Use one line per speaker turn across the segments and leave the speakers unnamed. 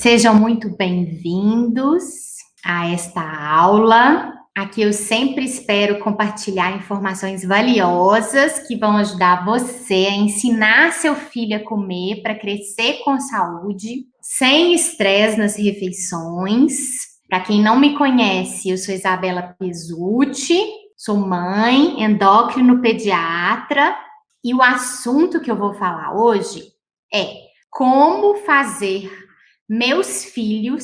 Sejam muito bem-vindos a esta aula. Aqui eu sempre espero compartilhar informações valiosas que vão ajudar você a ensinar seu filho a comer para crescer com saúde, sem estresse nas refeições. Para quem não me conhece, eu sou Isabela Pizzuti, sou mãe, endócrino pediatra, e o assunto que eu vou falar hoje é como fazer meus filhos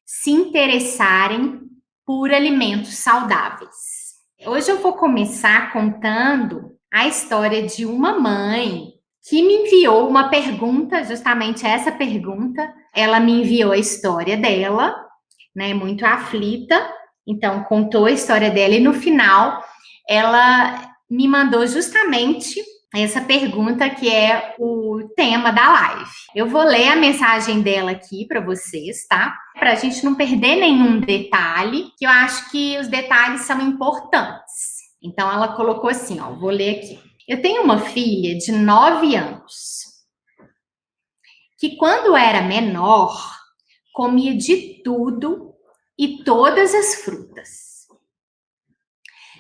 se interessarem por alimentos saudáveis. Hoje eu vou começar contando a história de uma mãe que me enviou uma pergunta, justamente essa pergunta. Ela me enviou a história dela, né, muito aflita, então contou a história dela e no final ela me mandou justamente essa pergunta que é o tema da live. Eu vou ler a mensagem dela aqui para vocês, tá? Para a gente não perder nenhum detalhe, que eu acho que os detalhes são importantes. Então ela colocou assim, ó, vou ler aqui. Eu tenho uma filha de 9 anos que quando era menor comia de tudo e todas as frutas.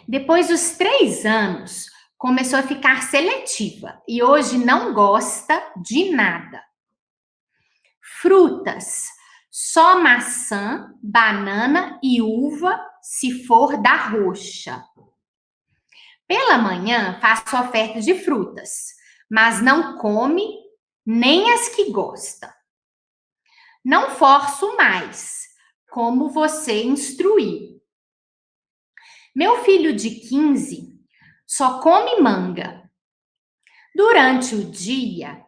Depois dos 3 anos, começou a ficar seletiva e hoje não gosta de nada. Frutas, só maçã, banana e uva, se for da roxa. Pela manhã, faço oferta de frutas, mas não come nem as que gosta. Não forço mais, como você instruiu. Meu filho de 15 só come manga. Durante o dia,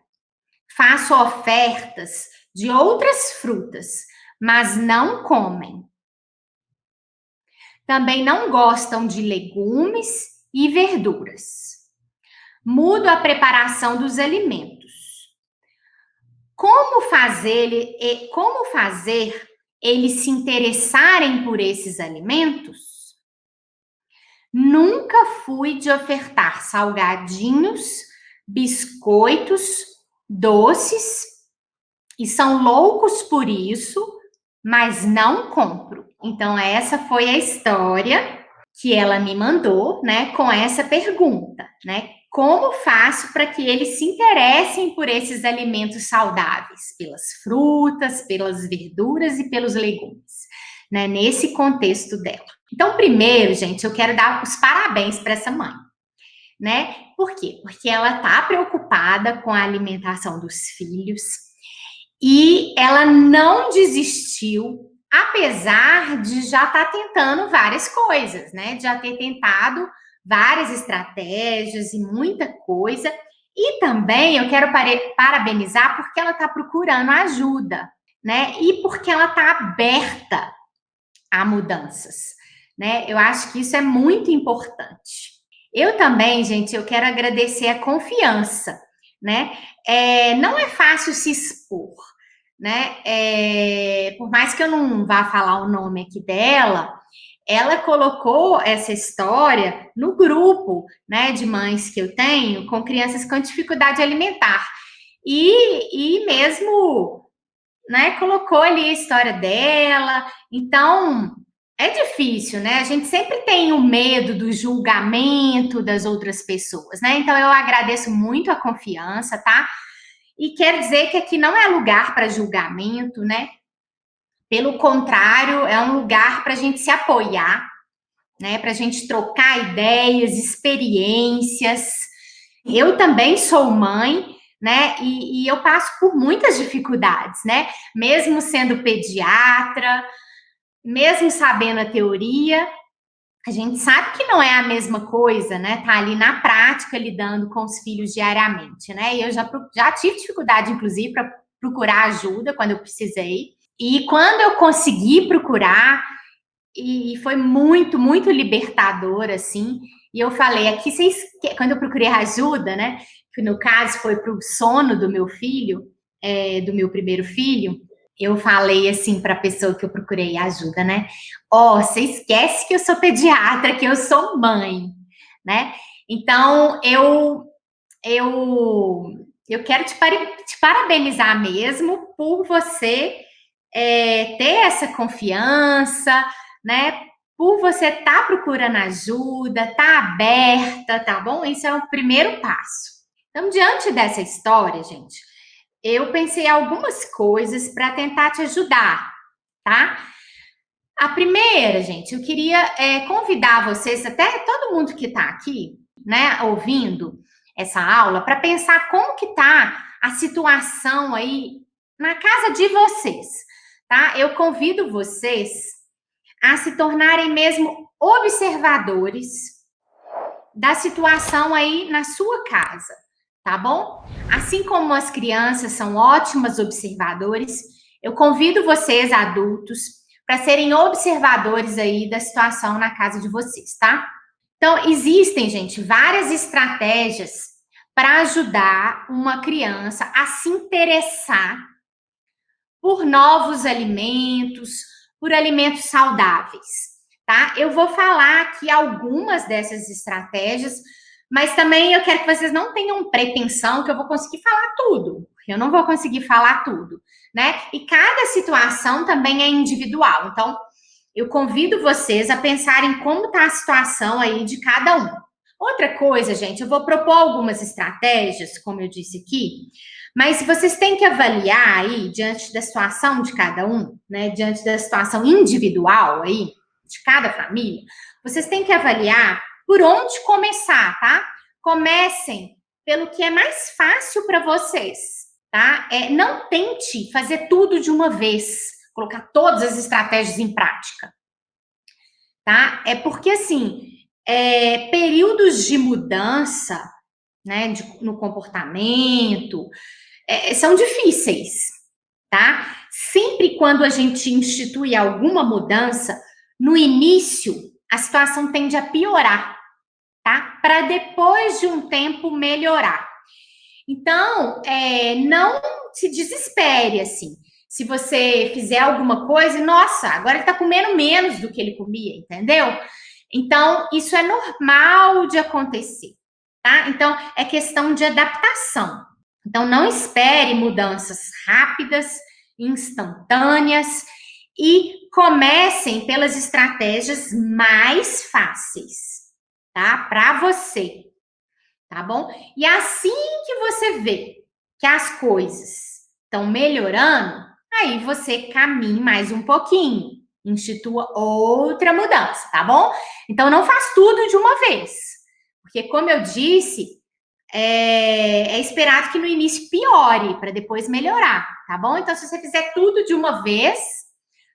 faço ofertas de outras frutas, mas não comem. Também não gostam de legumes e verduras. Mudo a preparação dos alimentos. Como fazer eles se interessarem por esses alimentos? Nunca fui de ofertar salgadinhos, biscoitos, doces, e são loucos por isso, mas não compro. Então, essa foi a história que ela me mandou, né, com essa pergunta, né? Como faço para que eles se interessem por esses alimentos saudáveis, pelas frutas, pelas verduras e pelos legumes, né? Nesse contexto dela. Então, primeiro, gente, eu quero dar os parabéns para essa mãe, né? Por quê? Porque ela está preocupada com a alimentação dos filhos e ela não desistiu, apesar de já estar tentando várias coisas, né? De já ter tentado várias estratégias e muita coisa. E também eu quero parabenizar porque ela está procurando ajuda, né? E porque ela está aberta a mudanças, né? Eu acho que isso é muito importante. Eu também, gente, eu quero agradecer a confiança, né? Não é fácil se expor, né? Por mais que eu não vá falar o nome aqui dela, ela colocou essa história no grupo, né, de mães que eu tenho com crianças com dificuldade alimentar. E mesmo, né, colocou ali a história dela. Então, é difícil, né? A gente sempre tem o medo do julgamento das outras pessoas, né? Então, eu agradeço muito a confiança, tá? E quero dizer que aqui não é lugar para julgamento, né? Pelo contrário, é um lugar para a gente se apoiar, né? Para a gente trocar ideias, experiências. Eu também sou mãe, né? E eu passo por muitas dificuldades, né? Mesmo sendo pediatra, mesmo sabendo a teoria, a gente sabe que não é a mesma coisa, né? Tá ali na prática lidando com os filhos diariamente, né? E eu já tive dificuldade, inclusive, para procurar ajuda quando eu precisei. E quando eu consegui procurar, e foi muito, muito libertador, assim. E eu falei, aqui vocês, quando eu procurei ajuda, né? Que no caso foi para o sono do meu filho, do meu primeiro filho, eu falei assim para a pessoa que eu procurei ajuda, né? Ó, você esquece que eu sou pediatra, que eu sou mãe, né? Então, eu quero te parabenizar mesmo por você ter essa confiança, né? Por você estar procurando ajuda, estar aberta, tá bom? Isso é o primeiro passo. Então, diante dessa história, gente, eu pensei em algumas coisas para tentar te ajudar, tá? A primeira, gente, eu queria convidar vocês, até todo mundo que está aqui, né, ouvindo essa aula, para pensar como que tá a situação aí na casa de vocês, tá? Eu convido vocês a se tornarem mesmo observadores da situação aí na sua casa, tá bom? Assim como as crianças são ótimas observadores, eu convido vocês, adultos, para serem observadores aí da situação na casa de vocês, tá? Então, existem, gente, várias estratégias para ajudar uma criança a se interessar por novos alimentos, por alimentos saudáveis, tá? Eu vou falar aqui algumas dessas estratégias, mas também eu quero que vocês não tenham pretensão que eu vou conseguir falar tudo, porque eu não vou conseguir falar tudo, né? E cada situação também é individual, então eu convido vocês a pensarem como está a situação aí de cada um. Outra coisa, gente, eu vou propor algumas estratégias, como eu disse aqui, mas vocês têm que avaliar aí, diante da situação de cada um, né, diante da situação individual aí, de cada família, vocês têm que avaliar por onde começar, tá? Comecem pelo que é mais fácil para vocês, tá? Não tente fazer tudo de uma vez, colocar todas as estratégias em prática, tá? É porque, assim, períodos de mudança, né, no comportamento, são difíceis, tá? Sempre quando a gente institui alguma mudança, no início, a situação tende a piorar, tá? Para depois de um tempo melhorar. Então, não se desespere, assim. Se você fizer alguma coisa, nossa, agora ele tá comendo menos do que ele comia, entendeu? Então, isso é normal de acontecer, tá? Então, é questão de adaptação. Então, não espere mudanças rápidas, instantâneas e comecem pelas estratégias mais fáceis, tá? Para você, tá bom? E assim que você vê que as coisas estão melhorando, aí você caminhe mais um pouquinho, institua outra mudança, tá bom? Então, não faz tudo de uma vez, porque, como eu disse, é esperado que no início piore, para depois melhorar, tá bom? Então, se você fizer tudo de uma vez,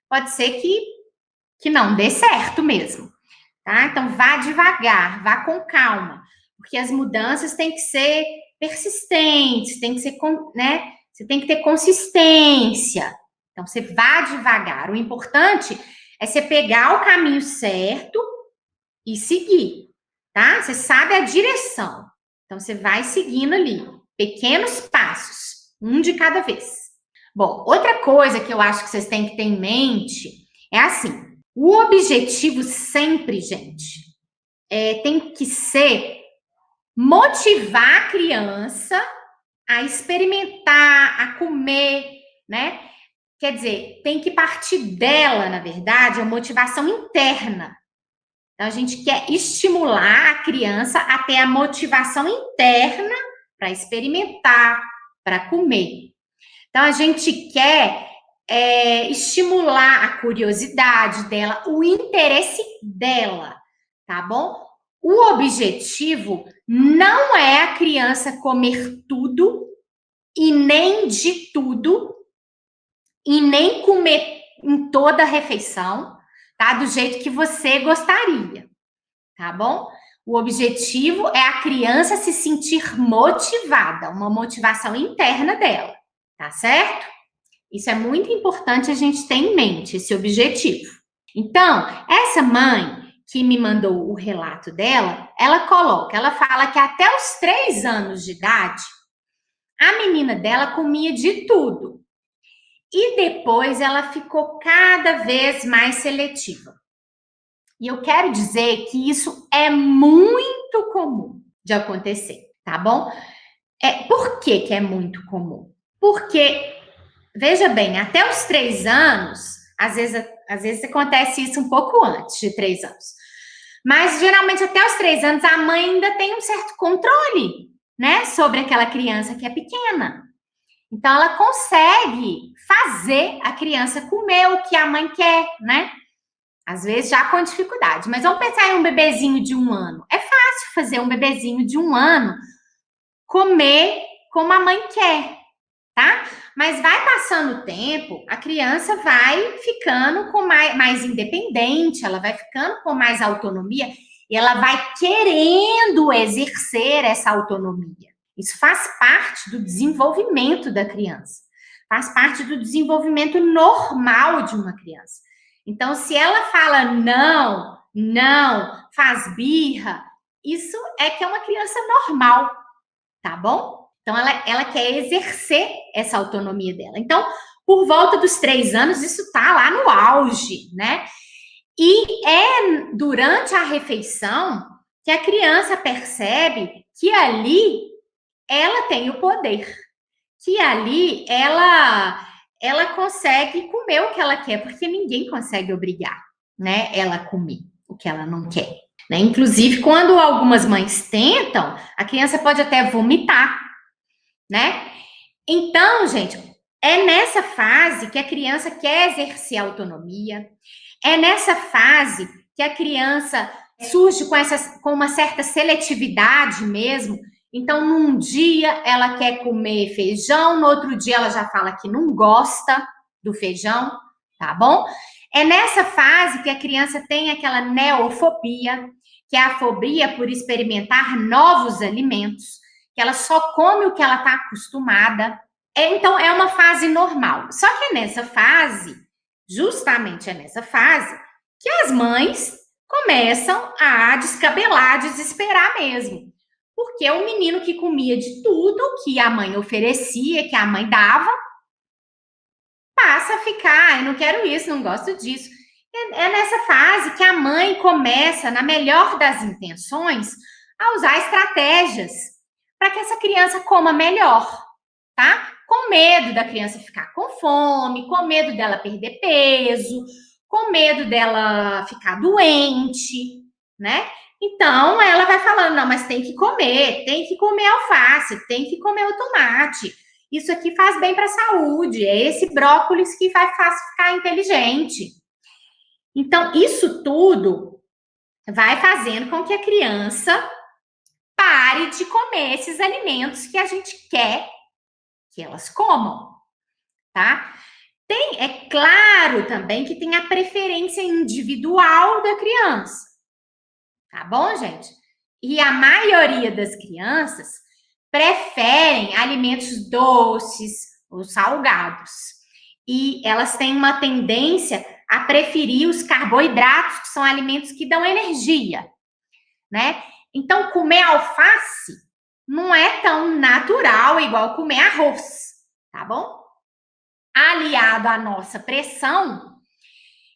pode ser que não dê certo mesmo, tá? Então, vá devagar, vá com calma, porque as mudanças têm que ser persistentes, tem que ser, né? Você tem que ter consistência. Então, você vá devagar. O importante é você pegar o caminho certo e seguir, tá? Você sabe a direção. Então, você vai seguindo ali, pequenos passos, um de cada vez. Bom, outra coisa que eu acho que vocês têm que ter em mente é assim: o objetivo sempre, gente, tem que ser motivar a criança a experimentar, a comer, né? Quer dizer, tem que partir dela, na verdade, a motivação interna. Então, a gente quer estimular a criança a ter a motivação interna para experimentar, para comer. Então, a gente quer estimular a curiosidade dela, o interesse dela, tá bom? O objetivo não é a criança comer tudo e nem de tudo e nem comer em toda a refeição, tá? Do jeito que você gostaria, tá bom? O objetivo é a criança se sentir motivada, uma motivação interna dela, tá certo? Isso é muito importante a gente ter em mente, esse objetivo. Então, essa mãe que me mandou o relato dela, ela fala que até os 3 anos de idade, a menina dela comia de tudo. E depois ela ficou cada vez mais seletiva. E eu quero dizer que isso é muito comum de acontecer, tá bom? Por que é muito comum? Porque veja bem, até os 3 anos, às vezes acontece isso um pouco antes de 3 anos. Mas geralmente até os 3 anos a mãe ainda tem um certo controle, né, sobre aquela criança que é pequena. Então ela consegue fazer a criança comer o que a mãe quer, né? Às vezes já com dificuldade. Mas vamos pensar em um bebezinho de 1 ano. É fácil fazer um bebezinho de 1 ano comer como a mãe quer, tá? Mas vai passando o tempo, a criança vai ficando com mais independente, ela vai ficando com mais autonomia e ela vai querendo exercer essa autonomia. Isso faz parte do desenvolvimento da criança, faz parte do desenvolvimento normal de uma criança. Então, se ela fala não, não, faz birra, isso é que é uma criança normal, tá bom? Então, ela quer exercer essa autonomia dela. Então, por volta dos 3 anos, isso tá lá no auge, né? E é durante a refeição que a criança percebe que ali ela tem o poder, que ali ela consegue comer o que ela quer, porque ninguém consegue obrigar, né, ela a comer o que ela não quer, né? Inclusive, quando algumas mães tentam, a criança pode até vomitar, né? Então, gente, é nessa fase que a criança quer exercer a autonomia, é nessa fase que a criança surge com uma certa seletividade mesmo. Então, num dia ela quer comer feijão, no outro dia ela já fala que não gosta do feijão, tá bom? É nessa fase que a criança tem aquela neofobia, que é a fobia por experimentar novos alimentos, que ela só come o que ela está acostumada. Então, é uma fase normal. Só que é nessa fase, justamente é nessa fase, que as mães começam a descabelar, desesperar mesmo. Porque o menino que comia de tudo que a mãe oferecia, que a mãe dava, passa a ficar, eu não quero isso, não gosto disso. É nessa fase que a mãe começa, na melhor das intenções, a usar estratégias para que essa criança coma melhor, tá? Com medo da criança ficar com fome, com medo dela perder peso, com medo dela ficar doente, né? Então, ela vai falando, não, mas tem que comer alface, tem que comer o tomate. Isso aqui faz bem para a saúde, é esse brócolis que faz ficar inteligente. Então, isso tudo vai fazendo com que a criança pare de comer esses alimentos que a gente quer que elas comam, tá? É claro também que tem a preferência individual da criança, tá bom, gente? E a maioria das crianças preferem alimentos doces ou salgados. E elas têm uma tendência a preferir os carboidratos, que são alimentos que dão energia, né? Então, comer alface não é tão natural igual comer arroz, tá bom? Aliado à nossa pressão,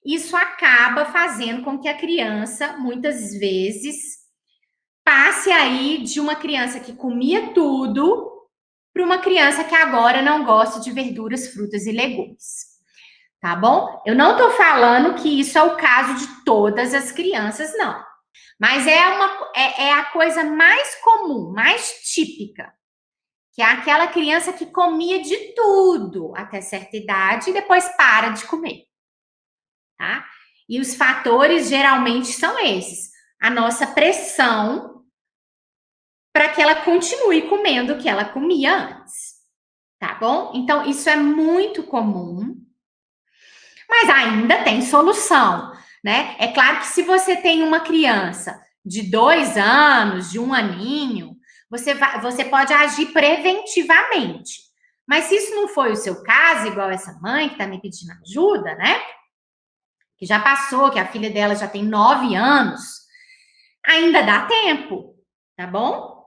isso acaba fazendo com que a criança, muitas vezes, passe aí de uma criança que comia tudo para uma criança que agora não gosta de verduras, frutas e legumes. Tá bom? Eu não tô falando que isso é o caso de todas as crianças, não. Mas é a coisa mais comum, mais típica, que é aquela criança que comia de tudo até certa idade e depois para de comer, tá? E os fatores geralmente são esses: a nossa pressão para que ela continue comendo o que ela comia antes, tá bom? Então, isso é muito comum, mas ainda tem solução, né? É claro que se você tem uma criança de 2 anos, de 1 aninho, você pode agir preventivamente. Mas se isso não foi o seu caso, igual essa mãe que está me pedindo ajuda, né? Que já passou, que a filha dela já tem 9 anos, ainda dá tempo, tá bom?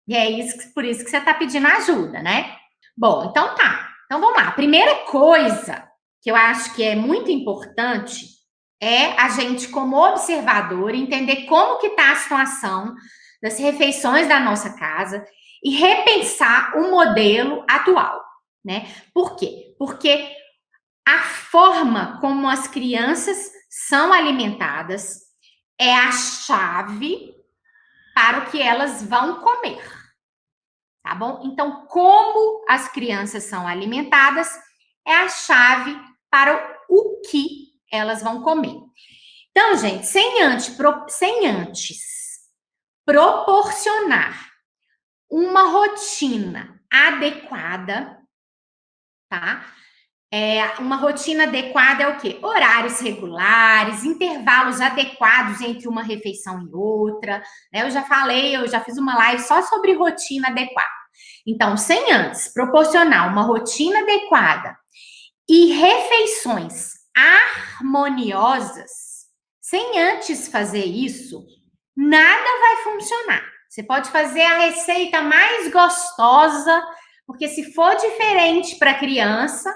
E é isso, por isso que você está pedindo ajuda, né? Bom, então tá. Então vamos lá. A primeira coisa que eu acho que é muito importante é a gente, como observador, entender como que está a situação das refeições da nossa casa e repensar o modelo atual, né? Por quê? Porque a forma como as crianças são alimentadas é a chave para o que elas vão comer, tá bom? Então, como as crianças são alimentadas é a chave para o que elas vão comer. Então, gente, sem antes proporcionar uma rotina adequada, tá? Uma rotina adequada é o quê? Horários regulares, intervalos adequados entre uma refeição e outra, né? Eu já fiz uma live só sobre rotina adequada. Então, sem antes proporcionar uma rotina adequada e refeições harmoniosas, sem antes fazer isso, nada vai funcionar. Você pode fazer a receita mais gostosa, porque se for diferente para a criança,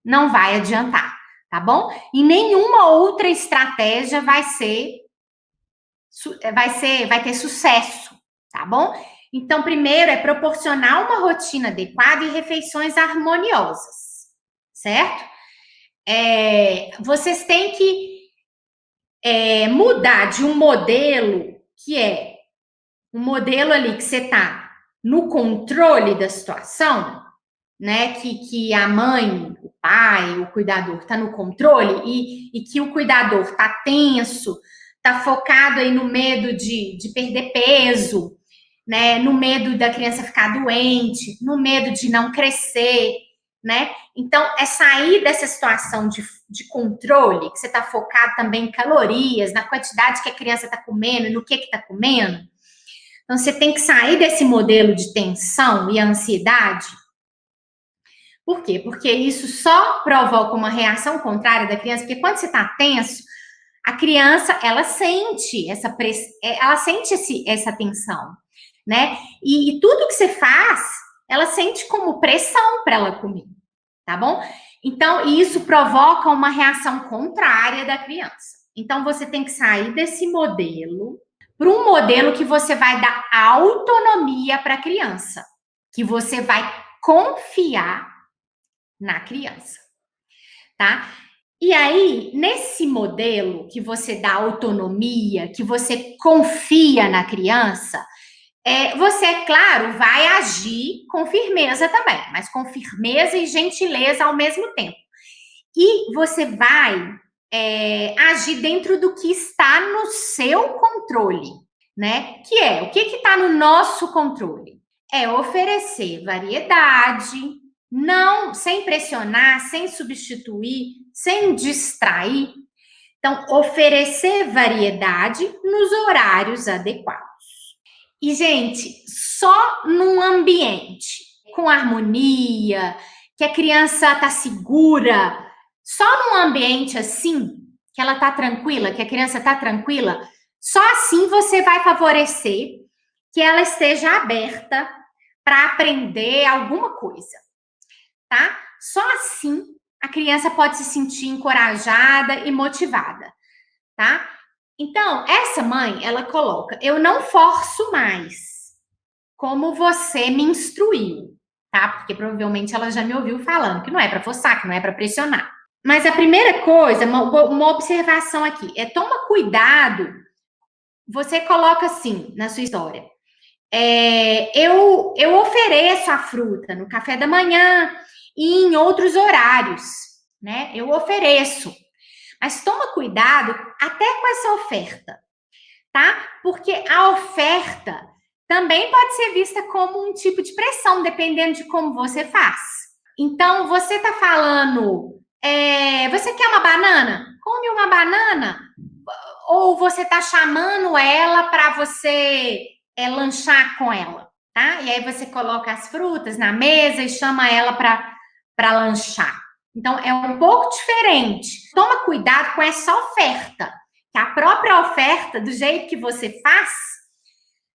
não vai adiantar, tá bom? E nenhuma outra estratégia vai ter sucesso, tá bom? Então, primeiro é proporcionar uma rotina adequada e refeições harmoniosas, certo? Vocês têm que mudar de um modelo que é um modelo ali que você tá no controle da situação, né? Que a mãe, o pai, o cuidador está no controle e que o cuidador está tenso, está focado aí no medo de perder peso, né? No medo da criança ficar doente, no medo de não crescer, né? Então, é sair dessa situação de controle, que você está focado também em calorias, na quantidade que a criança está comendo, no que está comendo. Então, você tem que sair desse modelo de tensão e ansiedade. Por quê? Porque isso só provoca uma reação contrária da criança, porque quando você está tenso, a criança, ela sente essa tensão, né? E tudo que você faz, ela sente como pressão para ela comer, tá bom? Então, isso provoca uma reação contrária da criança. Então, você tem que sair desse modelo para um modelo que você vai dar autonomia para a criança, que você vai confiar na criança, tá? E aí, nesse modelo que você dá autonomia, que você confia na criança, você, é claro, vai agir com firmeza também, mas com firmeza e gentileza ao mesmo tempo. E você vai agir dentro do que está no seu controle, né? Que é, o que está no nosso controle? É oferecer variedade, não, sem pressionar, sem substituir, sem distrair. Então, oferecer variedade nos horários adequados. E, gente, só num ambiente com harmonia, que a criança está segura, só num ambiente assim, que ela está tranquila, que a criança está tranquila, só assim você vai favorecer que ela esteja aberta para aprender alguma coisa, tá? Só assim a criança pode se sentir encorajada e motivada, tá? Então, essa mãe, ela coloca: eu não forço mais, como você me instruiu, tá? Porque provavelmente ela já me ouviu falando que não é para forçar, que não é para pressionar. Mas a primeira coisa, uma observação aqui, toma cuidado. Você coloca assim na sua história: eu ofereço a fruta no café da manhã e em outros horários, né? Eu ofereço. Mas toma cuidado até com essa oferta, tá? Porque a oferta também pode ser vista como um tipo de pressão, dependendo de como você faz. Então, você tá falando, você quer uma banana? Come uma banana. Ou você tá chamando ela para você lanchar com ela, tá? E aí você coloca as frutas na mesa e chama ela para lanchar. Então, é um pouco diferente. Toma cuidado com essa oferta, que a própria oferta, do jeito que você faz,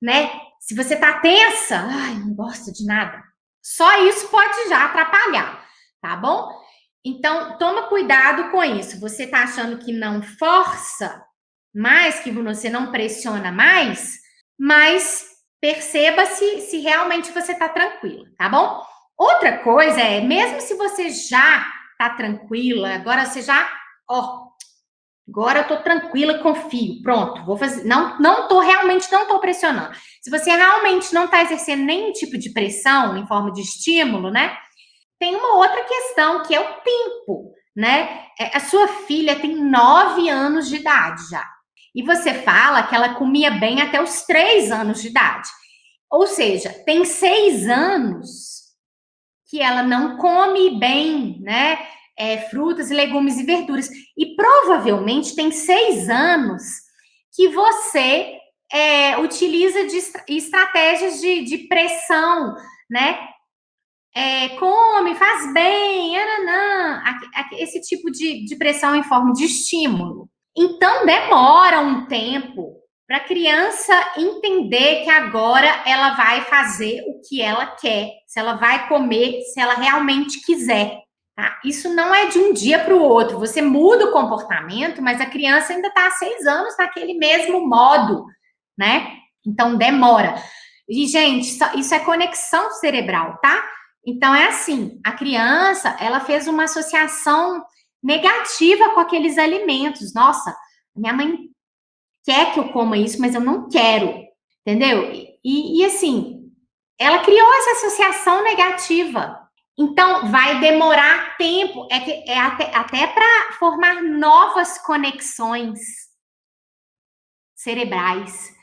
né? Se você tá tensa, ai, não gosto de nada, só isso pode já atrapalhar, tá bom? Então, toma cuidado com isso. Você tá achando que não força mais, que você não pressiona mais, mas perceba se realmente você tá tranquila, tá bom? Outra coisa é, mesmo se você já tá tranquila, agora você já, agora eu tô tranquila, confio, pronto, vou fazer, realmente não tô pressionando. Se você realmente não tá exercendo nenhum tipo de pressão em forma de estímulo, né? Tem uma outra questão que é o tempo, né? A sua filha tem 9 anos de idade já. E você fala que ela comia bem até os 3 anos de idade. Ou seja, tem 6 anos que ela não come bem, né? Frutas, legumes e verduras. E provavelmente tem 6 anos que você utiliza de estratégias de pressão, né? Come, faz bem, ananã, esse tipo de pressão em forma de estímulo. Então, demora um tempo para a criança entender que agora ela vai fazer o que ela quer, se ela vai comer, se ela realmente quiser. Tá? Isso não é de um dia para o outro. Você muda o comportamento, mas a criança ainda está há 6 anos naquele mesmo modo, né? Então, demora. E, gente, isso é conexão cerebral, tá? Então, é assim, a criança, ela fez uma associação negativa com aqueles alimentos. Nossa, minha mãe quer que eu coma isso, mas eu não quero, entendeu? E assim, ela criou essa associação negativa. Então, vai demorar tempo, até para formar novas conexões cerebrais,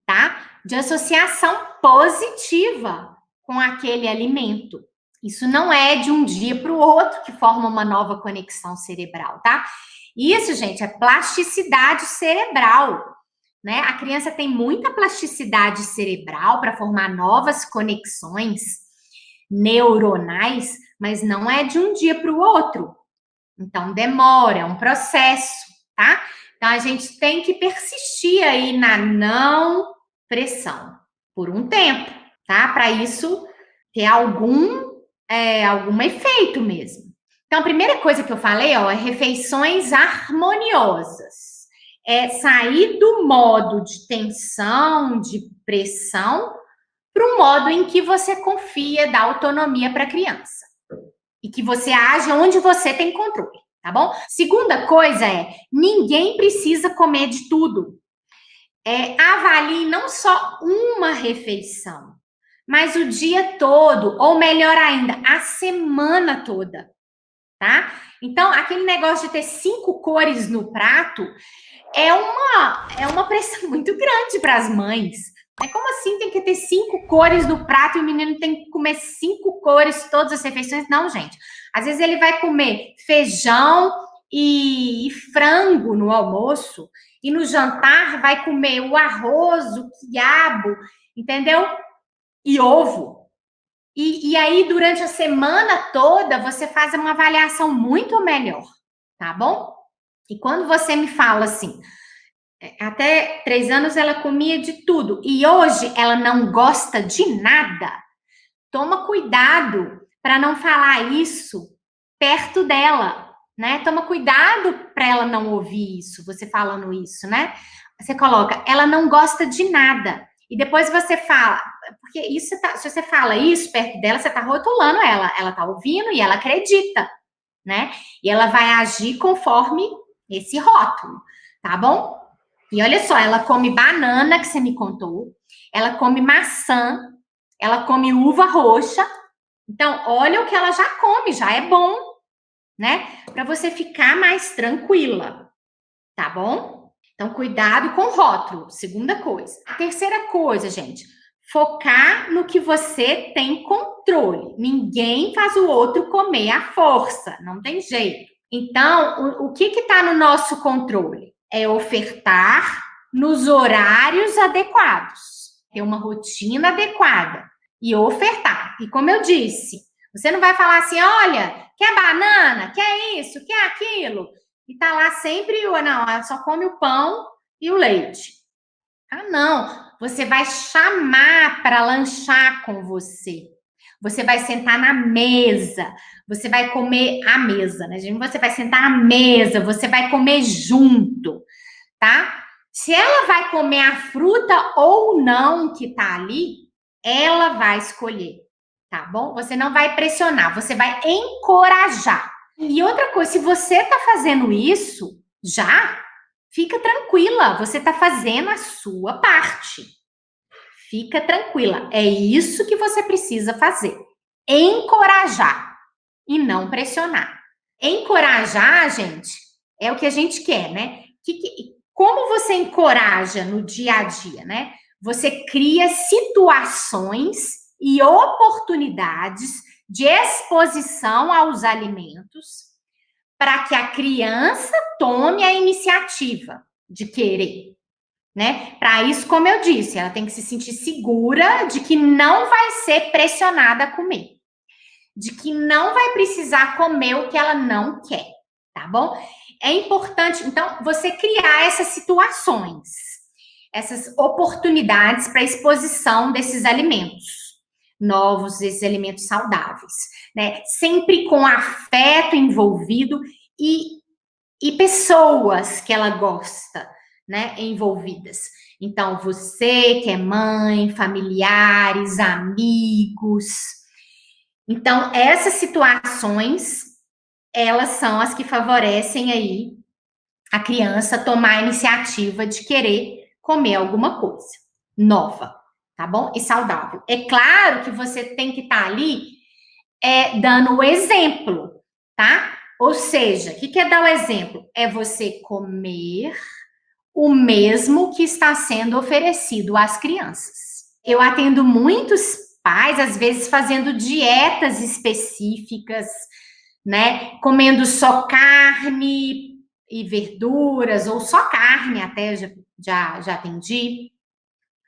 tá? De associação positiva com aquele alimento. Isso não é de um dia para o outro que forma uma nova conexão cerebral, tá? Isso, gente, é plasticidade cerebral, né? A criança tem muita plasticidade cerebral para formar novas conexões neuronais, mas não é de um dia para o outro. Então, demora, é um processo, tá? Então, a gente tem que persistir aí na não pressão por um tempo, tá? Para isso ter algum efeito mesmo. Então, a primeira coisa que eu falei, é refeições harmoniosas. É sair do modo de tensão, de pressão, para o modo em que você confia, dá autonomia para a criança. E que você age onde você tem controle, tá bom? Segunda coisa ninguém precisa comer de tudo. Avalie não só uma refeição, mas o dia todo, ou melhor ainda, a semana toda, tá? Então, aquele negócio de ter 5 cores no prato é uma pressão muito grande para as mães. Como assim tem que ter 5 cores no prato e o menino tem que comer 5 cores todas as refeições? Não, gente. Às vezes ele vai comer feijão e frango no almoço e no jantar vai comer o arroz, o quiabo, entendeu? E ovo. E aí, durante a semana toda, você faz uma avaliação muito melhor, tá bom? E quando você me fala assim, até 3 anos ela comia de tudo e hoje ela não gosta de nada, toma cuidado para não falar isso perto dela, né? Toma cuidado para ela não ouvir isso, você falando isso, né? Você coloca, ela não gosta de nada. E depois você fala, porque isso se você fala isso perto dela, você está rotulando ela está ouvindo e ela acredita, né? E ela vai agir conforme esse rótulo, tá bom? E olha só, ela come banana, que você me contou, ela come maçã, ela come uva roxa. Então, olha o que ela já come, já é bom, né? Para você ficar mais tranquila, tá bom? Então, cuidado com o rótulo, segunda coisa. A terceira coisa, gente, focar no que você tem controle. Ninguém faz o outro comer à força, não tem jeito. Então, o que está no nosso controle? É ofertar nos horários adequados, ter uma rotina adequada e ofertar. E como eu disse, você não vai falar assim, olha, quer banana, quer isso, quer aquilo, e tá lá sempre, não, ela só come o pão e o leite. Ah, não, você vai chamar para lanchar com você. Você vai sentar na mesa, você vai comer à mesa, né? Você vai sentar à mesa, você vai comer junto, tá? Se ela vai comer a fruta ou não que tá ali, ela vai escolher. tá bom? Você não vai pressionar, você vai encorajar. E outra coisa, se você está fazendo isso já, fica tranquila, você está fazendo a sua parte. Fica tranquila, é isso que você precisa fazer. Encorajar e não pressionar. Encorajar, gente, é o que a gente quer, né? Como você encoraja no dia a dia, né? Você cria situações e oportunidades de exposição aos alimentos para que a criança tome a iniciativa de querer, né? Para isso, como eu disse, ela tem que se sentir segura de que não vai ser pressionada a comer, de que não vai precisar comer o que ela não quer, tá bom? É importante, então, você criar essas situações, essas oportunidades para exposição desses alimentos novos, esses alimentos saudáveis, né? Sempre com afeto envolvido e pessoas que ela gosta, né, envolvidas. Então, você que é mãe, familiares, amigos. Então, essas situações, elas são as que favorecem aí a criança tomar a iniciativa de querer comer alguma coisa nova, tá bom? E saudável. É claro que você tem que estar ali dando o exemplo, tá? Ou seja, o que é dar o exemplo? É você comer o mesmo que está sendo oferecido às crianças. Eu atendo muitos pais, às vezes, fazendo dietas específicas, né? Comendo só carne e verduras, ou só carne, até já atendi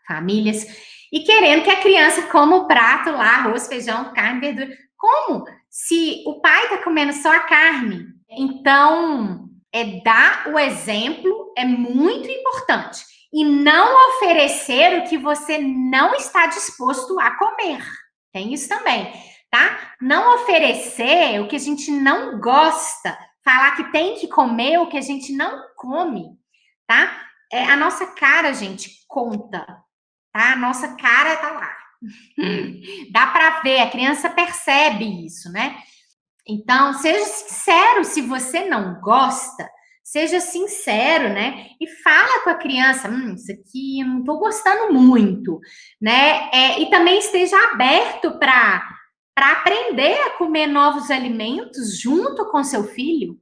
famílias, e querendo que a criança coma o prato lá, arroz, feijão, carne, verdura. Como? Se o pai está comendo só a carne. Então, dar o exemplo é muito importante. E não oferecer o que você não está disposto a comer. Tem isso também, tá? Não oferecer o que a gente não gosta. Falar que tem que comer o que a gente não come, tá? A nossa cara, gente, conta, tá? A nossa cara tá lá. Dá para ver, a criança percebe isso, né? Então, seja sincero se você não gosta, seja sincero, né? E fala com a criança, isso aqui eu não tô gostando muito, né? E também esteja aberto para aprender a comer novos alimentos junto com seu filho,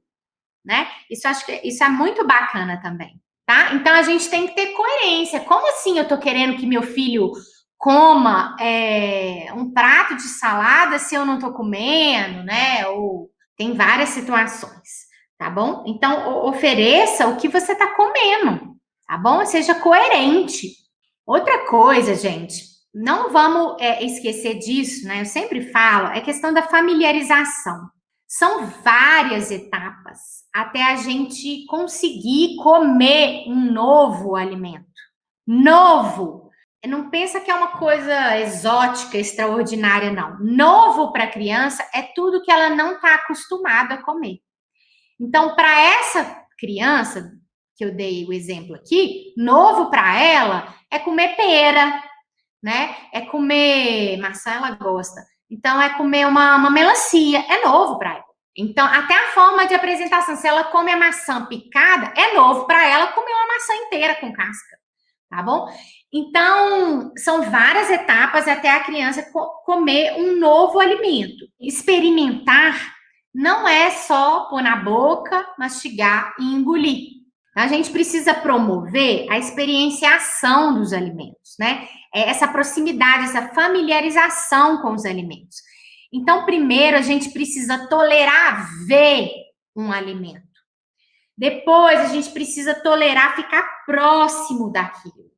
né? Acho que isso é muito bacana também, tá? Então a gente tem que ter coerência. Como assim eu tô querendo que meu filho coma um prato de salada se eu não tô comendo, né? Ou tem várias situações, tá bom? Então ofereça o que você tá comendo, tá bom? Seja coerente. Outra coisa, gente, não vamos esquecer disso, né? Eu sempre falo, é questão da familiarização. São várias etapas até a gente conseguir comer um novo alimento. Novo. Não pensa que é uma coisa exótica, extraordinária, não. Novo para a criança é tudo que ela não está acostumada a comer. Então, para essa criança, que eu dei o exemplo aqui, novo para ela é comer pera, né? É comer maçã, ela gosta. Então, é comer uma melancia, é novo para ela. Então, até a forma de apresentação, se ela come a maçã picada, é novo para ela comer uma maçã inteira com casca, tá bom? Então, são várias etapas até a criança comer um novo alimento. Experimentar não é só pôr na boca, mastigar e engolir. A gente precisa promover a experienciação dos alimentos, né? Essa proximidade, essa familiarização com os alimentos. Então, primeiro, a gente precisa tolerar ver um alimento. Depois, a gente precisa tolerar ficar próximo daquilo.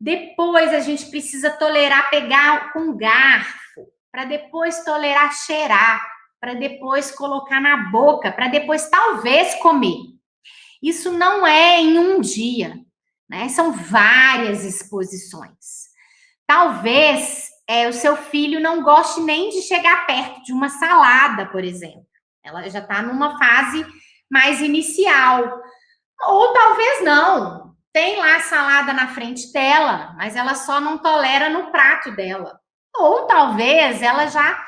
Depois, a gente precisa tolerar pegar com garfo, para depois tolerar cheirar, para depois colocar na boca, para depois talvez comer. Isso não é em um dia, né? São várias exposições. Talvez o seu filho não goste nem de chegar perto de uma salada, por exemplo. Ela já está numa fase mais inicial. Ou talvez não. Tem lá a salada na frente dela, mas ela só não tolera no prato dela. Ou talvez ela já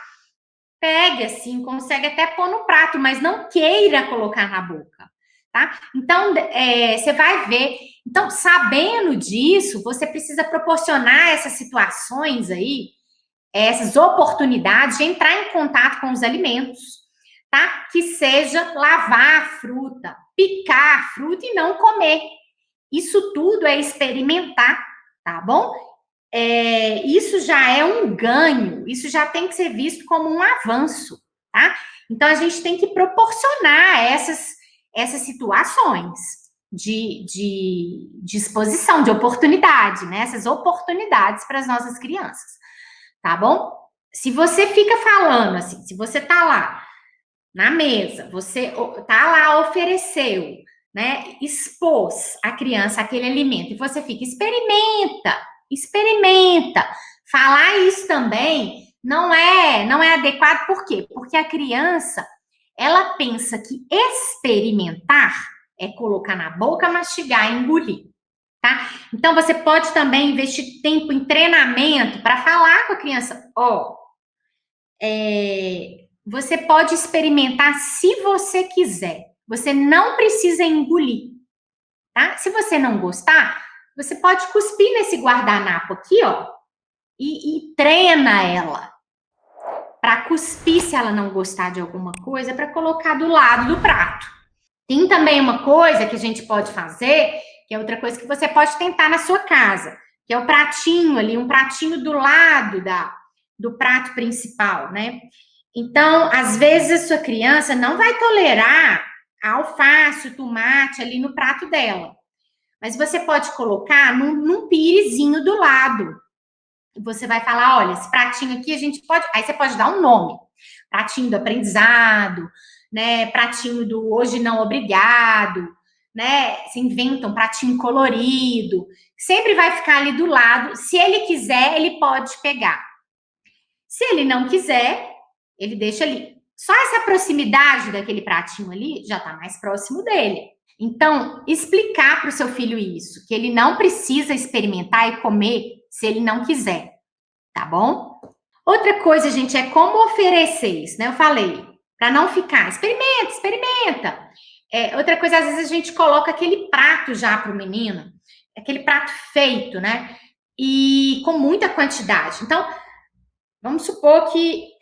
pegue assim, consegue até pôr no prato, mas não queira colocar na boca, tá? Então, você vai ver. Então, sabendo disso, você precisa proporcionar essas situações aí, essas oportunidades de entrar em contato com os alimentos, tá? Que seja lavar a fruta, picar a fruta e não comer. Isso tudo é experimentar, tá bom? Isso já é um ganho, isso já tem que ser visto como um avanço, tá? Então, a gente tem que proporcionar essas situações de exposição, de oportunidade, né? Essas oportunidades para as nossas crianças, tá bom? Se você fica falando assim, se você tá lá na mesa, você tá lá, ofereceu, né? Expôs a criança aquele alimento e você fica, experimenta. Falar isso também não é adequado, por quê? Porque a criança, ela pensa que experimentar é colocar na boca, mastigar e engolir, tá? Então você pode também investir tempo em treinamento para falar com a criança, você pode experimentar se você quiser. Você não precisa engolir, tá? Se você não gostar, você pode cuspir nesse guardanapo aqui, e treina ela para cuspir se ela não gostar de alguma coisa, para colocar do lado do prato. Tem também uma coisa que a gente pode fazer, que é outra coisa que você pode tentar na sua casa, que é o pratinho ali, um pratinho do lado do prato principal, né? Então, às vezes a sua criança não vai tolerar a alface, o tomate ali no prato dela. Mas você pode colocar num pirezinho do lado. Você vai falar, olha, esse pratinho aqui a gente pode... Aí você pode dar um nome. Pratinho do aprendizado, né? Pratinho do hoje não obrigado, né? Você inventa um pratinho colorido. Sempre vai ficar ali do lado. Se ele quiser, ele pode pegar. Se ele não quiser, ele deixa ali. Só essa proximidade daquele pratinho ali já está mais próximo dele. Então, explicar para o seu filho isso, que ele não precisa experimentar e comer se ele não quiser, tá bom? Outra coisa, gente, é como oferecer isso, né? Eu falei, para não ficar, experimenta. Outra coisa, às vezes a gente coloca aquele prato já para o menino, aquele prato feito, né? E com muita quantidade. Então, vamos supor que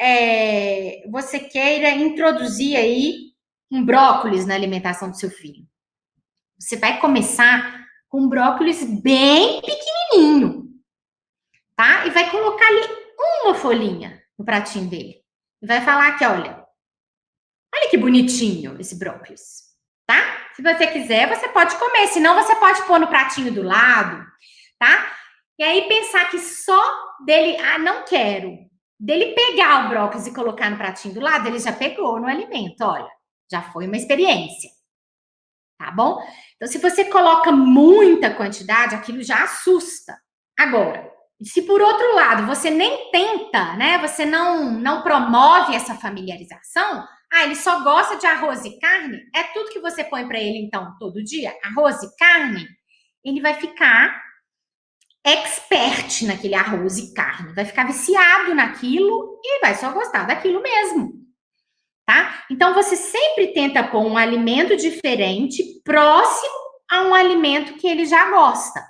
você queira introduzir aí um brócolis na alimentação do seu filho. Você vai começar com um brócolis bem pequenininho, tá? E vai colocar ali uma folhinha no pratinho dele. E vai falar que, olha que bonitinho esse brócolis, tá? Se você quiser, você pode comer. Senão, você pode pôr no pratinho do lado, tá? E aí, pensar que só dele... não quero. Dele pegar o brócolis e colocar no pratinho do lado, ele já pegou no alimento, olha. Já foi uma experiência. Tá bom? Então, se você coloca muita quantidade, aquilo já assusta. Agora, se por outro lado você nem tenta, né? Você não promove essa familiarização, ele só gosta de arroz e carne, é tudo que você põe para ele, então, todo dia, arroz e carne, ele vai ficar expert naquele arroz e carne, vai ficar viciado naquilo e vai só gostar daquilo mesmo. Tá? Então, você sempre tenta pôr um alimento diferente, próximo a um alimento que ele já gosta.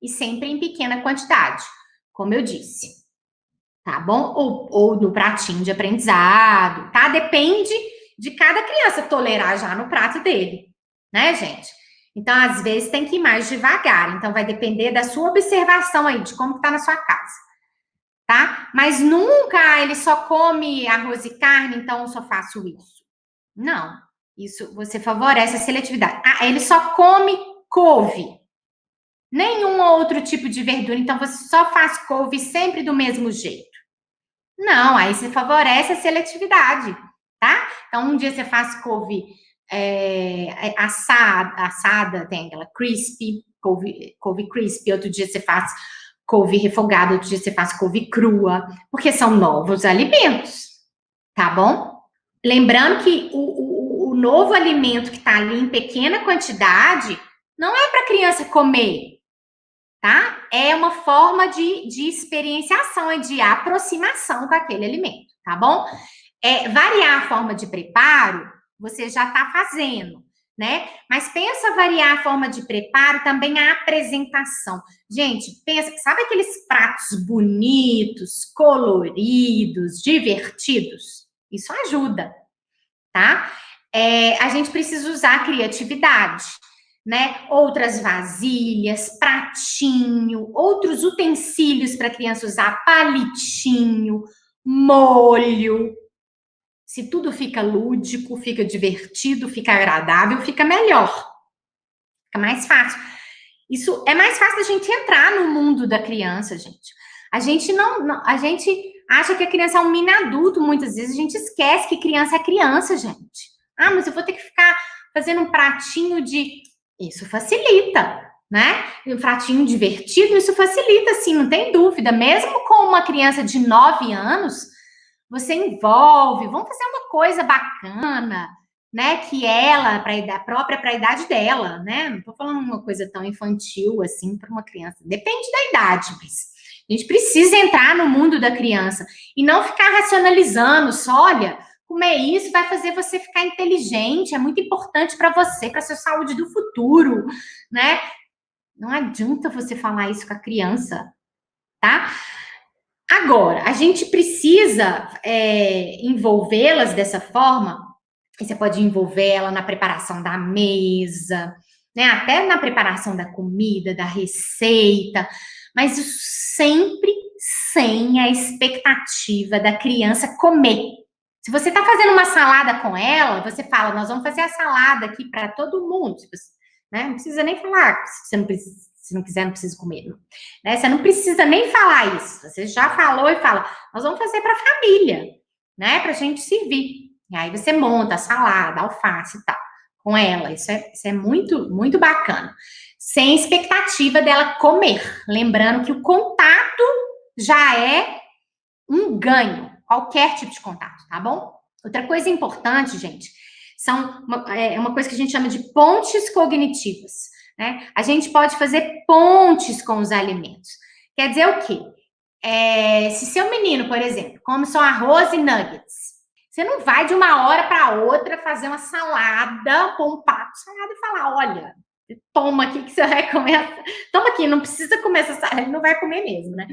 E sempre em pequena quantidade, como eu disse. Tá bom? Ou no pratinho de aprendizado, tá? Depende de cada criança tolerar já no prato dele, né, gente? Então, às vezes, tem que ir mais devagar. Então, vai depender da sua observação aí, de como tá na sua casa. Tá? Mas nunca ele só come arroz e carne, então eu só faço isso. Não. Isso você favorece a seletividade. Ele só come couve. Nenhum outro tipo de verdura, então você só faz couve sempre do mesmo jeito. Não, aí você favorece a seletividade, tá? Então, um dia você faz couve assada, tem aquela crispy, couve crispy, outro dia você faz couve refogada, outro dia você faz couve crua, porque são novos alimentos, tá bom? Lembrando que o novo alimento que tá ali em pequena quantidade não é para criança comer, tá? É uma forma de experienciação e de aproximação com aquele alimento, tá bom? Variar a forma de preparo, você já está fazendo, né? Mas pensa variar a forma de preparo, também a apresentação. Gente, pensa, sabe aqueles pratos bonitos, coloridos, divertidos? Isso ajuda, tá? A gente precisa usar a criatividade, né? Outras vasilhas, pratinho, outros utensílios para a criança usar, palitinho, molho. Se tudo fica lúdico, fica divertido, fica agradável, fica melhor. Fica mais fácil. Isso é mais fácil da gente entrar no mundo da criança, gente. A gente a gente acha que a criança é um mini adulto, muitas vezes a gente esquece que criança é criança, gente. Ah, mas eu vou ter que ficar fazendo um pratinho de... Isso facilita, né? Um pratinho divertido, isso facilita, sim, não tem dúvida. Mesmo com uma criança de 9 anos, você envolve, vamos fazer uma coisa bacana, né? Que ela, própria para a idade dela, né? Não estou falando uma coisa tão infantil assim para uma criança. Depende da idade, mas a gente precisa entrar no mundo da criança e não ficar racionalizando, só olha, comer isso vai fazer você ficar inteligente, é muito importante para você, para a sua saúde do futuro, né? Não adianta você falar isso com a criança, tá? Agora, a gente precisa envolvê-las dessa forma. Você pode envolver ela na preparação da mesa, né? Até na preparação da comida, da receita, mas isso sempre sem a expectativa da criança comer. Se você está fazendo uma salada com ela, você fala, nós vamos fazer a salada aqui para todo mundo. Né? Não precisa nem falar, se não quiser, não precisa comer. Né? Você não precisa nem falar isso. Você já falou e fala, nós vamos fazer para a família, né? Para a gente servir. E aí você monta a salada, alface e tal, com ela. Isso é muito, muito bacana. Sem expectativa dela comer. Lembrando que o contato já é um ganho. Qualquer tipo de contato, tá bom? Outra coisa importante, gente, é uma coisa que a gente chama de pontes cognitivas. Né? A gente pode fazer pontes com os alimentos. Quer dizer o quê? Se seu menino, por exemplo, come só arroz e nuggets, você não vai de uma hora para outra fazer uma salada, pôr um prato de salada e falar, olha, toma aqui que você vai comer. Toma aqui, não precisa comer essa salada, ele não vai comer mesmo, né?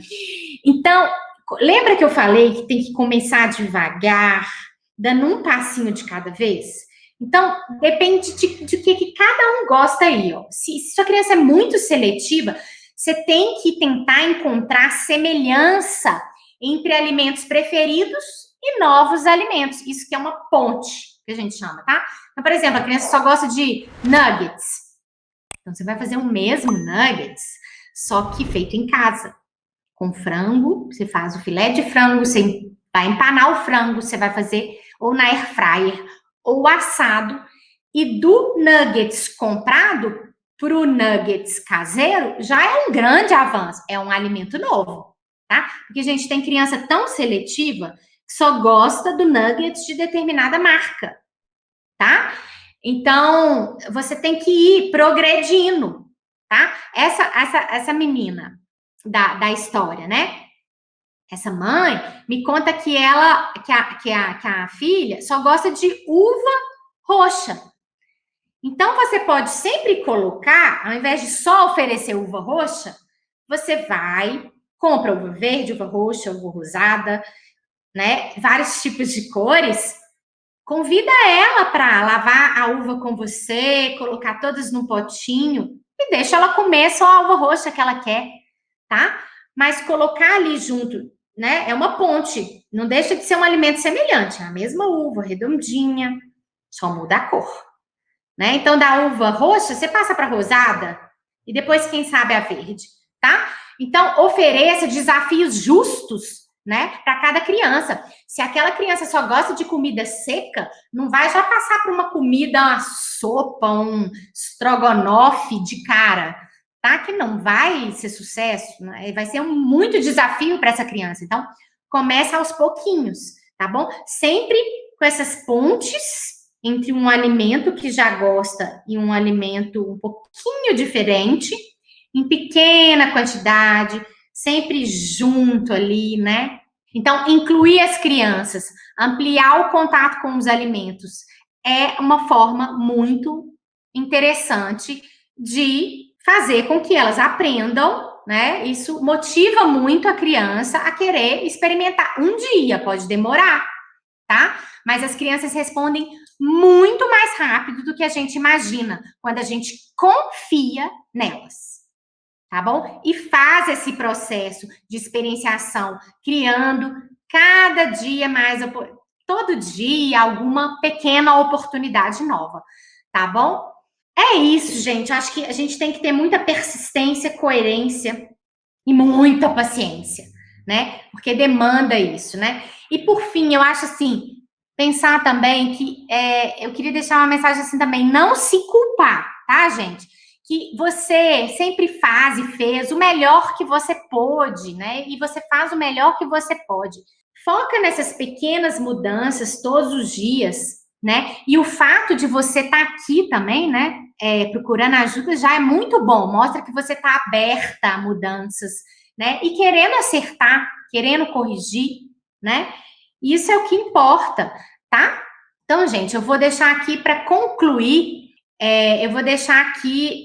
Então, lembra que eu falei que tem que começar devagar, dando um passinho de cada vez? Então, depende de que cada um gosta aí, ó. Se sua criança é muito seletiva, você tem que tentar encontrar semelhança entre alimentos preferidos e novos alimentos. Isso que é uma ponte, que a gente chama, tá? Então, por exemplo, a criança só gosta de nuggets. Então, você vai fazer o mesmo nuggets, só que feito em casa. Com frango, você faz o filé de frango, você vai empanar o frango, você vai fazer ou na air fryer ou assado. E do nuggets comprado para o nuggets caseiro, já é um grande avanço. É um alimento novo, tá? Porque a gente tem criança tão seletiva que só gosta do nuggets de determinada marca, tá? Então, você tem que ir progredindo, tá? Essa menina da história, né? Essa mãe me conta que a filha só gosta de uva roxa. Então, você pode sempre colocar, ao invés de só oferecer uva roxa, você vai, compra uva verde, uva roxa, uva rosada, né? Vários tipos de cores. Convida ela para lavar a uva com você, colocar todas num potinho e deixa ela comer só a uva roxa que ela quer, tá? Mas colocar ali junto, né? É uma ponte. Não deixa de ser um alimento semelhante. É a mesma uva, redondinha, só muda a cor. Né? Então, da uva roxa, você passa para rosada e depois, quem sabe, a verde, tá? Então, ofereça desafios justos, né, para cada criança. Se aquela criança só gosta de comida seca, não vai já passar para uma comida, uma sopa, um estrogonofe de cara, tá? Que não vai ser sucesso, né? Vai ser muito desafio para essa criança. Então, começa aos pouquinhos, tá bom? Sempre com essas pontes entre um alimento que já gosta e um alimento um pouquinho diferente, em pequena quantidade, sempre junto ali, né? Então, incluir as crianças, ampliar o contato com os alimentos é uma forma muito interessante de fazer com que elas aprendam, né? Isso motiva muito a criança a querer experimentar. Um dia, pode demorar, tá? Mas as crianças respondem muito mais rápido do que a gente imagina quando a gente confia nelas, tá bom? E faz esse processo de experienciação, criando cada dia mais, todo dia, alguma pequena oportunidade nova, tá bom? É isso, gente. Eu acho que a gente tem que ter muita persistência, coerência e muita paciência, né? Porque demanda isso, né? E por fim, eu acho assim, pensar também que eu queria deixar uma mensagem assim também, não se culpar, tá, gente? Que você sempre faz e fez o melhor que você pôde, né? E você faz o melhor que você pode. Foca nessas pequenas mudanças todos os dias, né? E o fato de você estar aqui também, né? Procurando ajuda já é muito bom, mostra que você está aberta a mudanças, né? E querendo acertar, querendo corrigir, né? Isso é o que importa, tá? Então, gente, eu vou deixar aqui para concluir, eu vou deixar aqui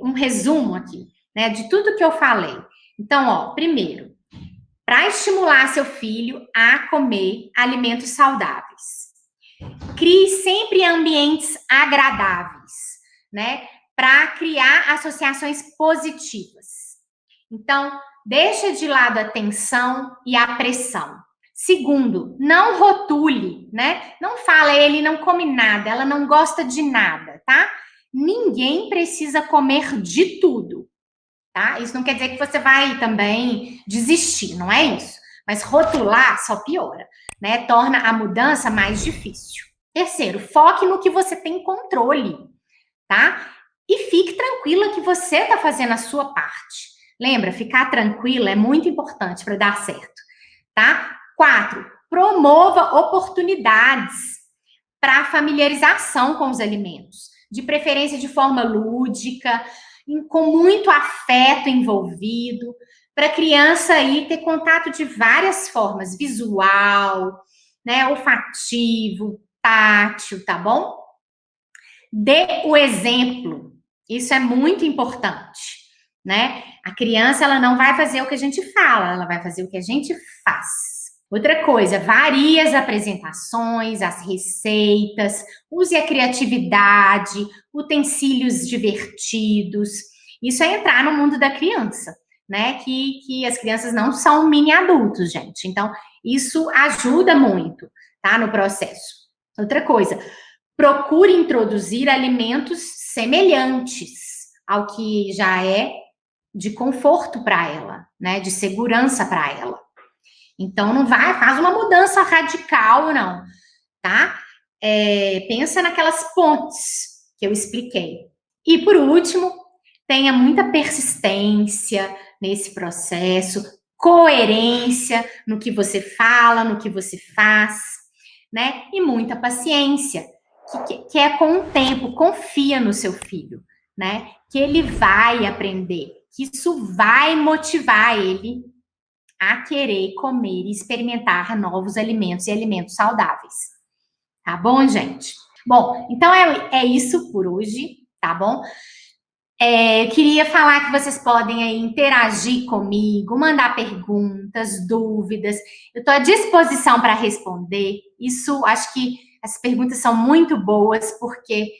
um resumo aqui, né? De tudo que eu falei. Então, ó, primeiro, para estimular seu filho a comer alimentos saudáveis. Crie sempre ambientes agradáveis, né? Para criar associações positivas. Então, deixa de lado a tensão e a pressão. Segundo, não rotule, né? Não fala, ele não come nada, ela não gosta de nada, tá? Ninguém precisa comer de tudo, tá? Isso não quer dizer que você vai também desistir, não é isso. Mas rotular só piora, né? Torna a mudança mais difícil. Terceiro, foque no que você tem controle, tá? E fique tranquila que você está fazendo a sua parte. Lembra, ficar tranquila é muito importante para dar certo, tá? 4, promova oportunidades para familiarização com os alimentos, de preferência de forma lúdica, com muito afeto envolvido, para a criança aí ter contato de várias formas, visual, né, olfativo, tátil, tá bom? Dê o exemplo, isso é muito importante, né? A criança, ela não vai fazer o que a gente fala, ela vai fazer o que a gente faz. Outra coisa, varie as apresentações, as receitas, use a criatividade, utensílios divertidos. Isso é entrar no mundo da criança, né? Que as crianças não são mini adultos, gente. Então, isso ajuda muito, tá? No processo. Outra coisa, procure introduzir alimentos semelhantes ao que já é de conforto para ela, né? De segurança para ela. Então, não faz uma mudança radical, não, tá? Pensa naquelas pontes que eu expliquei. E, por último, tenha muita persistência nesse processo, coerência no que você fala, no que você faz, né? E muita paciência, que é com o tempo, confia no seu filho, né? Que ele vai aprender, que isso vai motivar ele a querer comer e experimentar novos alimentos e alimentos saudáveis. Tá bom, gente? Bom, então é isso por hoje, tá bom? Eu queria falar que vocês podem aí interagir comigo, mandar perguntas, dúvidas. Eu estou à disposição para responder. Isso, acho que as perguntas são muito boas, porque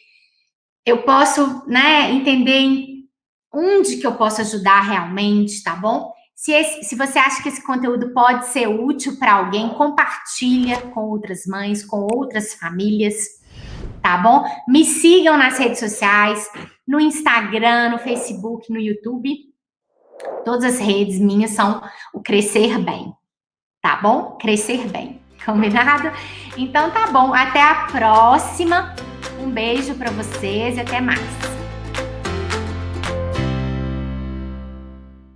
eu posso, né, entender onde que eu posso ajudar realmente, tá bom? Se você acha que esse conteúdo pode ser útil para alguém, compartilha com outras mães, com outras famílias, tá bom? Me sigam nas redes sociais, no Instagram, no Facebook, no YouTube. Todas as redes minhas são o Crescer Bem, tá bom? Crescer Bem, combinado? Então tá bom, até a próxima. Um beijo para vocês e até mais.